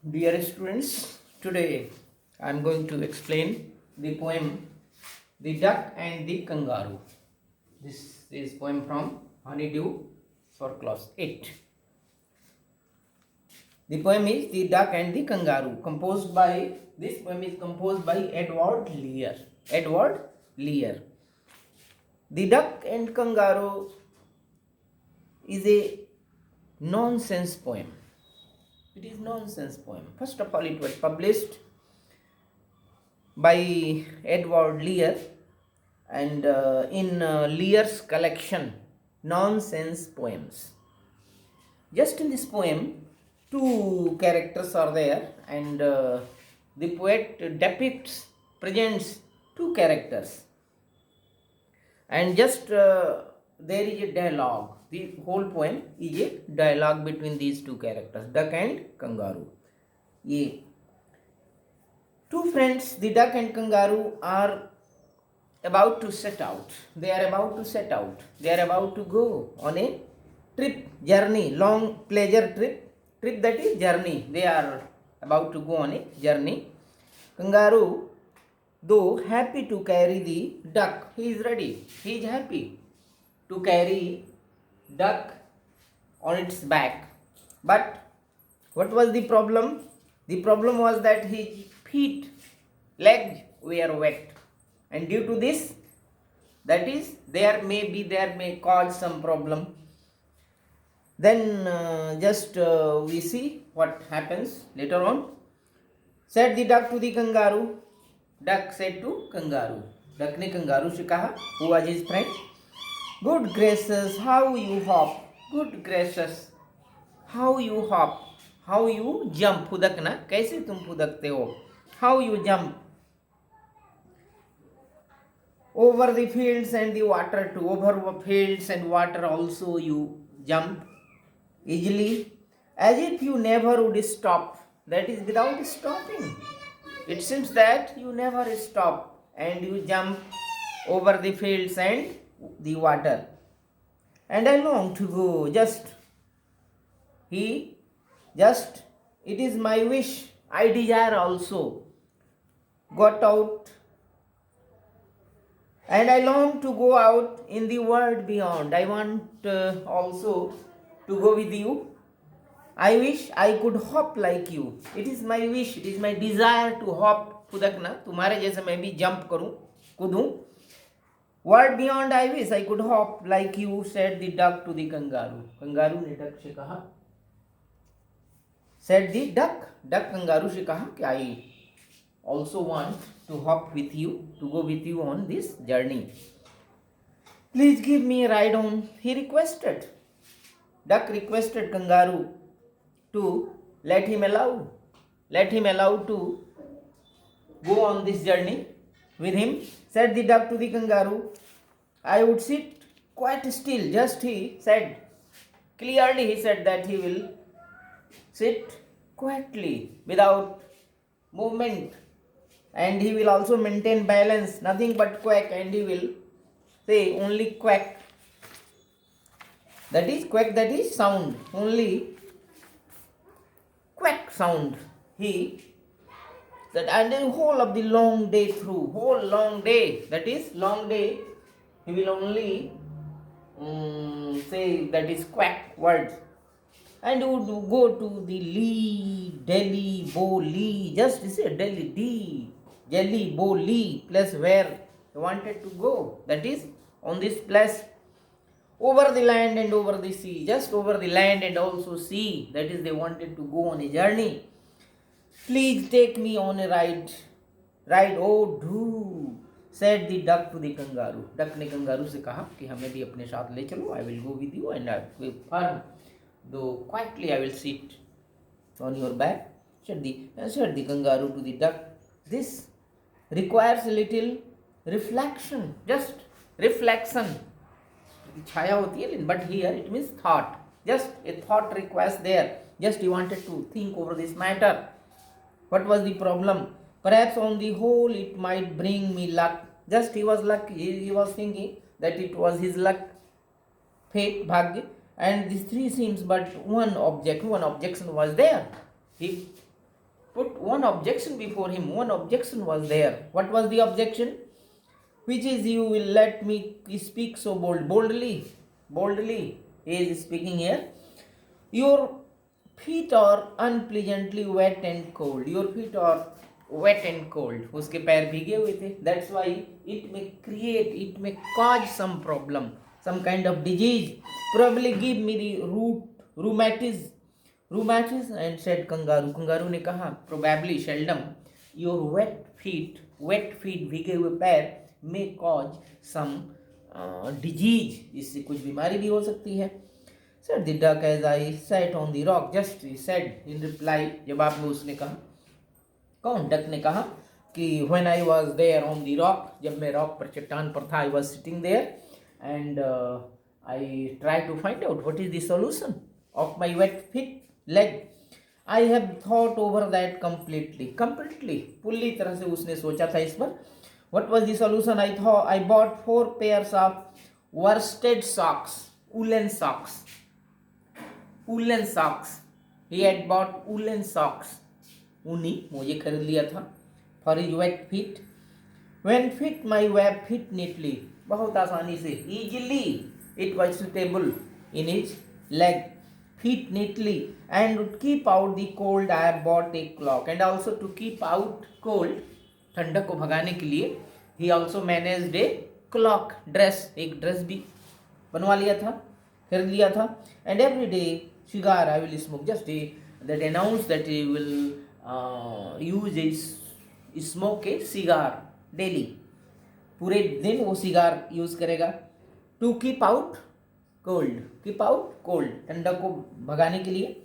Dear students, today I am going to explain the poem The Duck and the Kangaroo. This is poem from Honeydew for class 8. The poem is The Duck and the Kangaroo. This poem is composed by Edward Lear. Edward Lear. The Duck and Kangaroo is a nonsense poem. It is nonsense poem. First of all, it was published by Edward Lear and in Lear's collection Nonsense Poems. Just in this poem, two characters are there, and the poet presents two characters, and just there is a dialogue. The whole poem is a dialogue between these two characters, duck and kangaroo. Ye two friends, the duck and kangaroo, are about to set out. They are about to go on a trip, journey, long pleasure trip that is journey. They are about to go on a journey. Kangaroo, though happy to carry the duck, he is ready. He is happy to carry duck on its back. But what was the problem? The problem was that his legs were wet, and due to this, that is, there may cause some problem. Then we see what happens later on. Said the duck to the kangaroo. Duck said to kangaroo. Duck ने kangaroo से कहा, who was his friend? Good gracious, how you hop. Good gracious, how you hop. How you jump. फुदकना, कैसे तुम फुदकते हो? How you jump over the fields and the water too. Over fields and water also you jump easily, as if you never would stop. That is, without stopping. It seems that you never stop and you jump over the fields and the water. And I long to go. It is my wish. I desire also. Got out, and I long to go out in the world beyond. I want also to go with you. I wish I could hop like you. It is my wish, it is my desire to hop. फुदकना, तुम्हारे जैसे मैं भी jump करूं, कूदूं. World beyond, I wish I could hop like you, said the duck to the kangaroo. Kangaroo ने duck से कहा. Said the duck kangaroo से कहा कि I also want to hop with you, to go with you on this journey. Please give me a ride on, he requested. Duck requested kangaroo to let him allow to go on this journey with him. Said the duck to the kangaroo, I would sit quite still. He said that he will sit quietly without movement, and he will also maintain balance, nothing but quack, and he will say only quack. That is quack, that is sound, only quack sound. He said, and the whole of the long day, that is long day, he will only say that is quack words. And would go to the Delhi, Boli, just say Delhi, Boli place where he wanted to go. That is, on this place, over the land and over the sea, just over the land and also sea. That is, they wanted to go on a journey. Please take me on a ride, oh do, said the duck to the kangaroo. Duck ने kangaroo से कहा कि हमें भी अपने साथ ले चलो. I will go with you and I will firm, though quietly I will sit on your back. Said the kangaroo to the duck. This requires a little reflection, just reflection. छाया होती है, but here it means thought. Just a thought requires there. Just he wanted to think over this matter. What was the problem? Perhaps on the whole it might bring me luck. Just he was lucky. He was thinking that it was his luck, fate, bhagya. And these three seems, but one objection was there. He put one objection before him. One objection was there. What was the objection? Which is, you will let me speak so boldly. Boldly, he is speaking here. Your feet are unpleasantly wet and cold. Your feet are wet and cold. उसके पैर भीगे हुए थे. That's why it may cause some problem, some kind of disease. Probably give me the rheumatism, and said kangaroo. Kangaroo ने कहा, probably seldom, your wet feet भीगे हुए पैर may cause some disease. इससे कुछ बीमारी भी हो सकती है. Said the duck as I sat on the rock. Just he said in reply, जवाब में उसने कहा, कौन? डक ने कहा कि when I was there on the rock, जब मैं रॉक पर, चट्टान पर था, I was sitting there and I tried to find out what is the solution of my wet leg. I have thought over that completely, पूरी तरह से उसने सोचा था इस पर. What was the solution? I bought 4 pairs of worsted socks, woolen socks. He had bought woolen socks. ऊनी मोजे खरीद लिया था. For his wet feet. When fit my web fit neatly. बहुत आसानी से. Easily it was suitable in his leg. Fit neatly and would keep out the cold. I have bought a clock. And also to keep out cold, ठंडक को भगाने के लिए, he also managed a clock, dress. एक dress भी बनवा लिया था, खरीद लिया था. And every day cigar I will smoke. Just that announced that he will use a smoke a cigar daily. पूरे दिन वो सिगार यूज करेगा. To keep out cold, ठंडक को भगाने के लिए.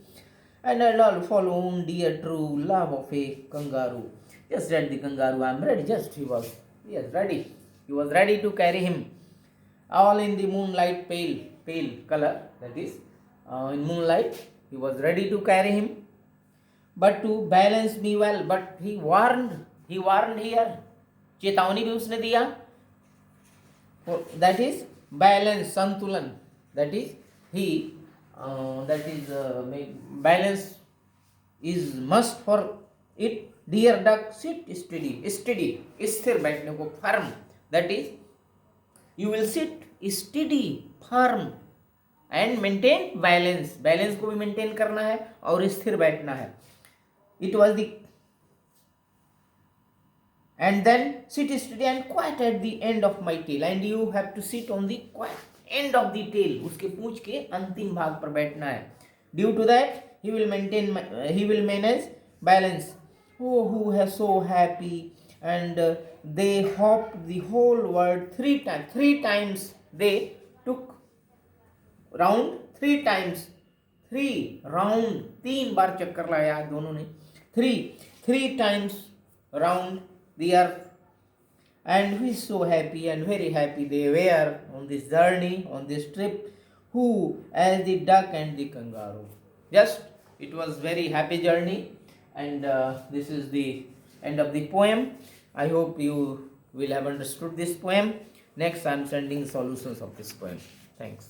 And I'll follow on dear true love of a kangaroo. Just said the kangaroo, I am ready. Just he was ready. He was ready to carry him. All in the moonlight, pale color, that is in moonlight. He was ready to carry him, but to balance me well. But he warned here. चेतावनी भी उसने दिया. That is balance, संतुलन. That is balance is must for it. Dear duck, sit steady. स्थिर बैठने को, firm. That is, you will sit steady, firm and maintain balance. Balance को भी maintain करना है और स्थिर बैठना है. It was the, and then sit steady and quiet at the end of my tail. And you have to sit on the quiet end of the tail. उसके पूंछ के अंतिम भाग पर बैठना है. Due to that, he will manage balance. Oh, who has so happy. And they hopped the whole world 3 times. 3 times they took round. 3 times. 3 round. 3 बार चक्कर लगाया दोनों ने. 3 times round the earth. And we so happy and very happy they were on this journey, on this trip. Who as the duck and the kangaroo. Just, it was very happy journey. And this is the end of the poem. I hope you will have understood this poem. Next I am sending solutions of this poem. Thanks.